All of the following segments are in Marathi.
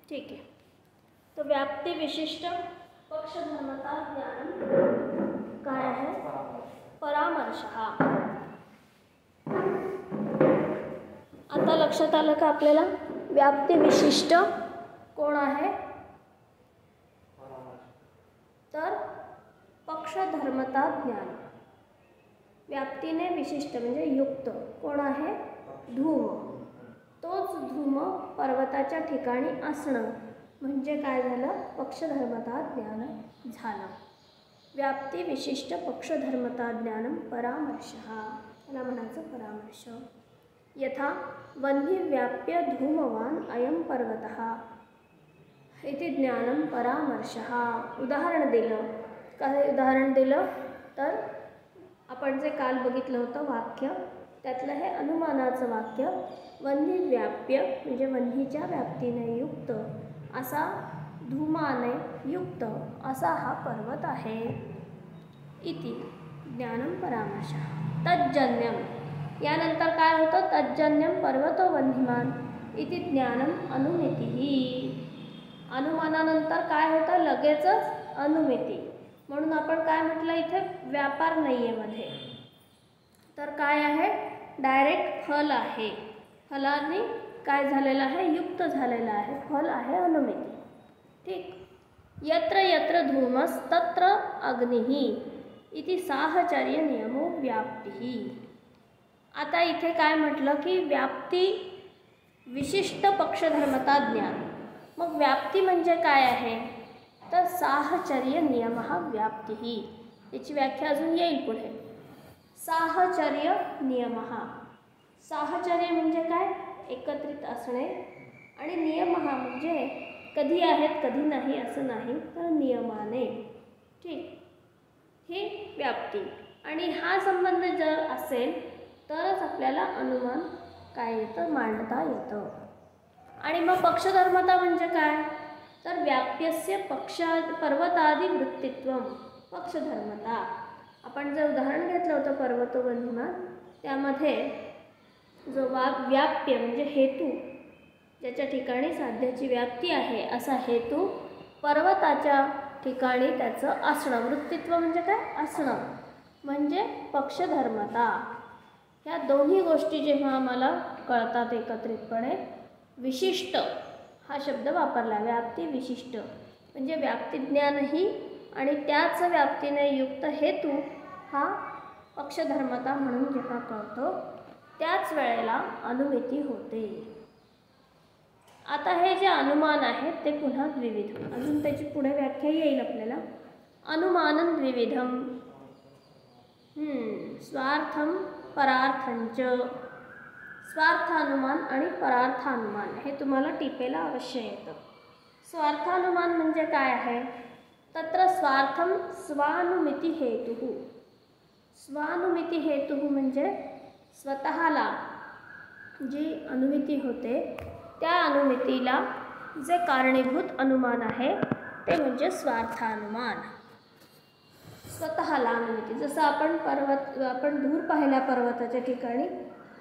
ठीक आहे. तो व्याप्ती विशिष्ट पक्षधर्मता ज्ञान काय आहे? परामर्श. आता लक्षात आलं का आपल्याला? व्याप्ती विशिष्ट कोण आहे? तर पक्षधर्मता ज्ञान. व्याप्तीने विशिष्ट म्हणजे युक्त कोण आहे? धूम. तोच धूम पर्वताच्या ठिकाणी असणं म्हणजे काय झालं? पक्षधर्मता ज्ञान झालं. व्याप्ती विशिष्ट पक्षधर्मता ज्ञानम परामर्श. त्याला म्हणायचं परामर्श. यथा वह्नी व्याप्य धूमवान अयम पर्वतः इति ज्ञानम परामर्श. उदाहरण दिलं. काय उदाहरण दिलं? तर आपण जे काल बघितलं होतं वाक्य, त्यातलं हे अनुमानाचं वाक्य. वह्नी व्याप्य म्हणजे वह्नीच्या व्याप्तीने युक्त असा, धूमाने युक्त असा हा पर्वत आहे. इति ज्ञानम परामर्श. तज्जन्यम यानंतर काय होतं? तज्जन्यम पर्वतो वह्निमान इति ज्ञानम अनुमिती. अनुमानानंतर काय होतं? लगेचच अनुमिती. म्हणून आपण काय म्हटलं? इथे व्यापार नाही आहे मध्ये, तर काय आहे? डायरेक्ट फल आहे. फलाने काय झालेलं आहे? युक्त झालेलं आहे. फल आहे अनुमिती. ठीक. यत्र यत्र धूमस तत्र अग्निही इति साहचर्य नियमो व्याप्ती. आता इथे काय म्हटलं की व्याप्ती विशिष्ट पक्षधर्मता ज्ञान. मग व्याप्ती म्हणजे काय आहे? तर साहचर्य नियम व्याप्ती. याची व्याख्या अजून येईल पुढे. साहचर्य नियम. साहचर्य म्हणजे काय? एकत्रित असणे. आणि नियम म्हणजे कधी आहेत कधी नाही असं नाही, तर नियमाने. ठीक. ही व्याप्ती आणि हा संबंध जर असेल तरच आपल्याला अनुमान काय येतं? मांडता येतं. आणि मग पक्षधर्मता म्हणजे काय? तर व्याप्यस्य पर्वतादि वृत्तित्व पक्षधर्मता. आपण जे उदाहरण घेतलं होतं पर्वतो वह्निमान, त्यामध्ये जो व्याप्य म्हणजे हेतू, ज्याच्या ठिकाणी साध्याची व्याप्ती आहे असा हेतू पर्वताच्या ठिकाणी त्याचं असणं. वृत्तित्व म्हणजे काय? असणं म्हणजे पक्षधर्मता. ह्या दोन्ही गोष्टी जेव्हा आम्हाला कळतात एकत्रितपणे, विशिष्ट हा शब्द वापरला. व्याप्ती विशिष्ट म्हणजे व्याप्तिज्ञानही आणि त्याच व्याप्तीने युक्त हेतू हा पक्षधर्मता म्हणून जेव्हा कळतो त्याच वेळेला अनुमिती होते. आता हे जे अनुमान आहेत ते पुन्हा द्विविध. अजून त्याची पुढे व्याख्या येईल आपल्याला. अनुमानं द्विविधम. स्वार्थम परार्थंच. स्वार्थानुमान आणि परार्थानुमान हे तुम्हाला टिपेला अवश्य येतं. स्वार्थानुमान म्हणजे काय आहे? तत्र स्वार्थम स्वानुमिती हेतु. स्वानुमिती हेतु म्हणजे स्वतःला जी अनुमिती होते त्या अनुमितीला जे कारणीभूत अनुमान आहे ते म्हणजे स्वार्थानुमान. स्वतःला अनुमिती. जसं आपण दूर पाहिल्या पर्वताच्या ठिकाणी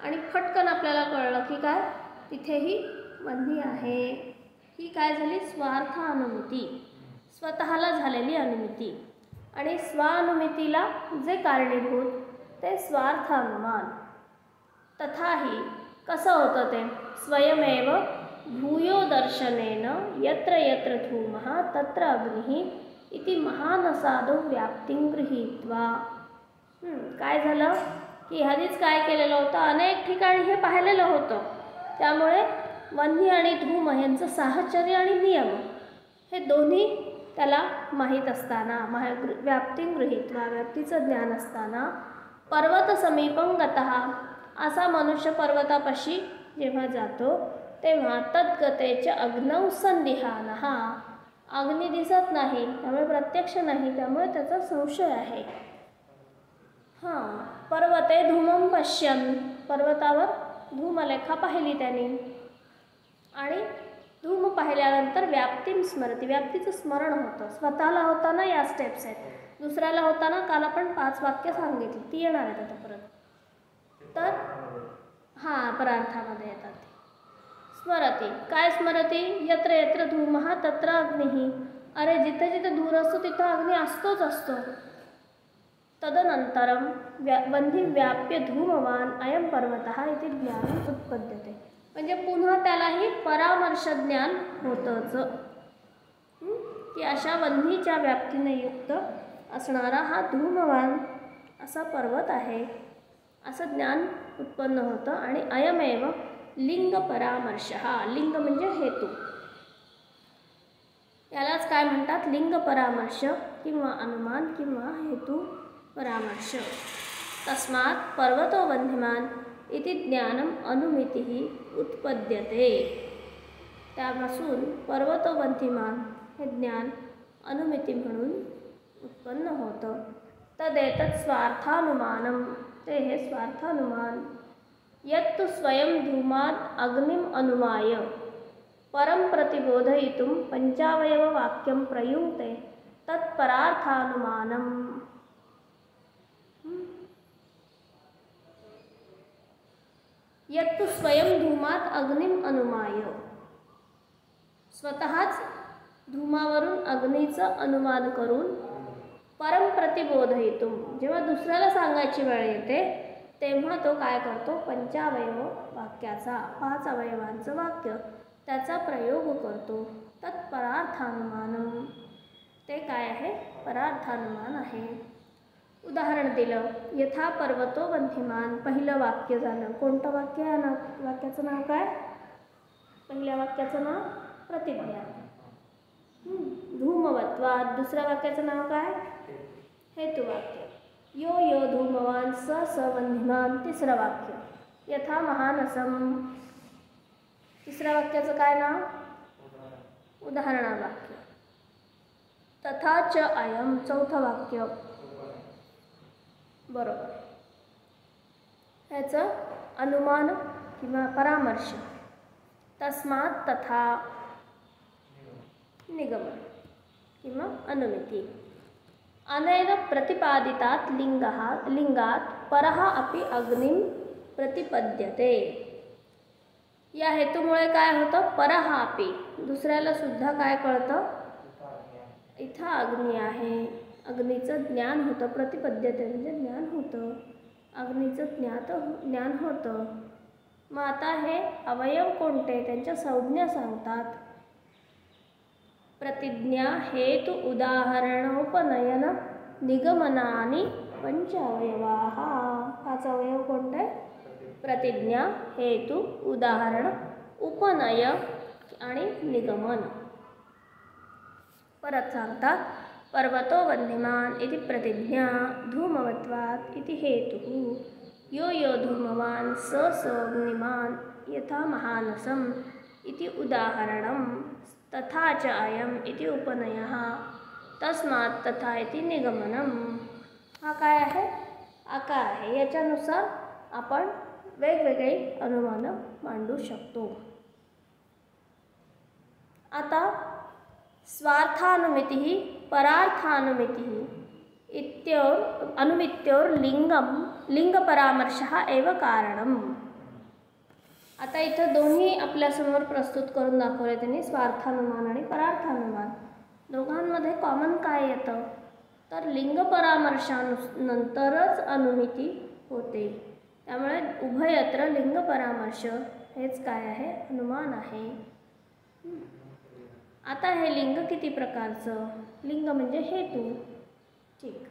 आणि फटकन आपल्याला कळलं की काय तिथेही वह्नी आहे. ही काय झाली? स्वार्थ अनुमिती. स्वतःला झालेली अनुमिती. आणि स्वानुमितीला जे कारणीभूत ते स्वार्थानुमान. तथाही कसं होतं ते? स्वयमेव भूयो दर्शनेन यत्र यत्र धूमः तत्र अग्निः इति महानसादो व्याप्तिं गृहीत्वा. काय झालं की आधीच काय केलेलं होतं? अनेक ठिकाणी हे पाहिलेलं होतं. त्यामुळे वह्नी आणि धूम यांचं साहचर्य आणि नियम हे दोन्ही त्याला माहीत असताना, व्याप्तिं गृहीत्वा व्याप्तीचं ज्ञान असताना, पर्वत समीपं गतः असा मनुष्य पर्वतापाशी जेव्हा जातो तेव्हा तद्गतेच अग्नौ संदिहानः. अग्नी दिसत नाही त्यामुळे प्रत्यक्ष नाही, त्यामुळे त्याचा संशय आहे. पर्वते धूमं पश्यन्. पर्वतावर धूमलेखा पाहिली त्याने आणि धूम पाहिल्यानंतर व्याप्तीं स्मरती. व्याप्तीचं स्मरण होतं. स्वतःला होताना या स्टेप्स आहेत. दुसऱ्याला होताना काल आपण 5 वाक्य सांगितली, ती येणार आहेत आता परत. तर परार्थामध्ये येतात. स्मरती. काय स्मरती? यत्र यत्र धूमः तत्र अग्निः. अरे जिथे जिथे धूर असतो तिथं अग्नी असतोच असतो. तदनंतरम वह्नी व्याप्य धूमवान अयम पर्वतः इति ज्ञान उत्पद्यते. म्हणजे पुन्हा त्यालाही परामर्श ज्ञान होतंच की अशा वह्नीच्या व्याप्तीने युक्त असणारा हा धूमवान असा पर्वत आहे असं ज्ञान उत्पन्न होतं. आणि अयमेव लिंग परामर्श. लिंग म्हणजे हेतू. यालाच काय म्हणतात? लिंग परामर्श किंवा अनुमान किंवा हेतू परामर्श. तस्मात् पर्वतो वह्निमान् इति ज्ञानम अनुमितिः उत्पद्यते. त्यापासून पर्वतो वह्निमान् हे ज्ञान अनुमिती म्हणून उत्पन्न होतं. तदेतत् स्वार्थानुमानम. ते हे स्वार्थानुमान. यत्तु स्वयं धूमात् अग्निम अनुमाय परम प्रतिबोधयितुं पंचावयववाक्यं प्रयुङ्क्ते तत्परार्थानुमानम्. यत्तु स्वयं धूमात अग्निम अनुमाय. स्वतःच धूमावरून अग्नीचं अनुमान करून परम प्रतिबोधयितुं. जेव्हा दुसऱ्याला सांगायची वेळ येते तेव्हा तो काय करतो? पंचावयव वाक्याचा, 5 अवयवांचं वाक्य त्याचा प्रयोग करतो. तत्परार्थानुमानम. ते काय आहे? परार्थानुमान आहे. उदाहरण दिलं. यथा पर्वतो वह्निमान्. पहिलं वाक्य झालं. कोणतं वाक्य आहे? वाक्याचं नाव काय? पहिल्या वाक्याचं नाव प्रतिज्ञा. धूमवत्वात्. दुसऱ्या वाक्याचं नाव काय? हेतुवाक्य. यो यो धूमवान स स वह्निमान्. तिसरं वाक्य. यथा महानसम. तिसऱ्या वाक्याचं काय नाव? उदाहरणवाक्य. तथा च अयम. चौथं वाक्य. बरोबर. ह्याचं अनुमान किंवा परामर्श. तस्मात् तथा निगमन किंवा अनुमिती. अनेन प्रतिपादितात लिंगात परः अपि अग्निम प्रतिपद्यते. या हेतूमुळे काय होतं? परः अपि. दुसऱ्याला सुद्धा काय कळतं? इथं अग्नी आहे. अग्नीचं ज्ञान होतं. प्रतिपद्यते म्हणजे ज्ञान होतं. अग्नीचं ज्ञान होतं. मग आता हे अवयव कोणते? त्यांच्या संज्ञा सांगतात. प्रतिज्ञा हेतु उदाहरणोपनयन निगमनानि पंच अवयवाः. 5 अवयव कोणते? प्रतिज्ञा, हेतु, उदाहरण, उपनय आणि निगमन. परत सांगतात. पर्वतो वह्निमान् इति प्रतिज्ञा. धूमवत्वात् इति हेतुः. यो यो धूमवान् स स वह्निमान् यथा महानसम् इति उदाहरणं. तथा च अयम इति उपनयः. तस्मात् तथा इति निगमनम. हा काय आहे? आकार आहे. याच्यानुसार आपण वेगवेगळे अनुमान मांडू शकतो. आता स्वार्थानुमितिः परार्थानुमितिः इत्योर अनुमित्योर लिंगपरामर्शः एव कारणम्. आता इथं दोन्ही आपल्यासमोर प्रस्तुत करून दाखवले त्यांनी. स्वार्थानुमान आणि परार्थानुमान. दोघांमध्ये कॉमन काय येतं? तर लिंगपरामर्शानंतरच अनुमिती होते. त्यामुळे उभयत्र लिंगपरामर्श हेच काय आहे? अनुमान आहे. आता हे लिंग किती प्रकारचं? लिंग म्हणजे हेतू. ठीक.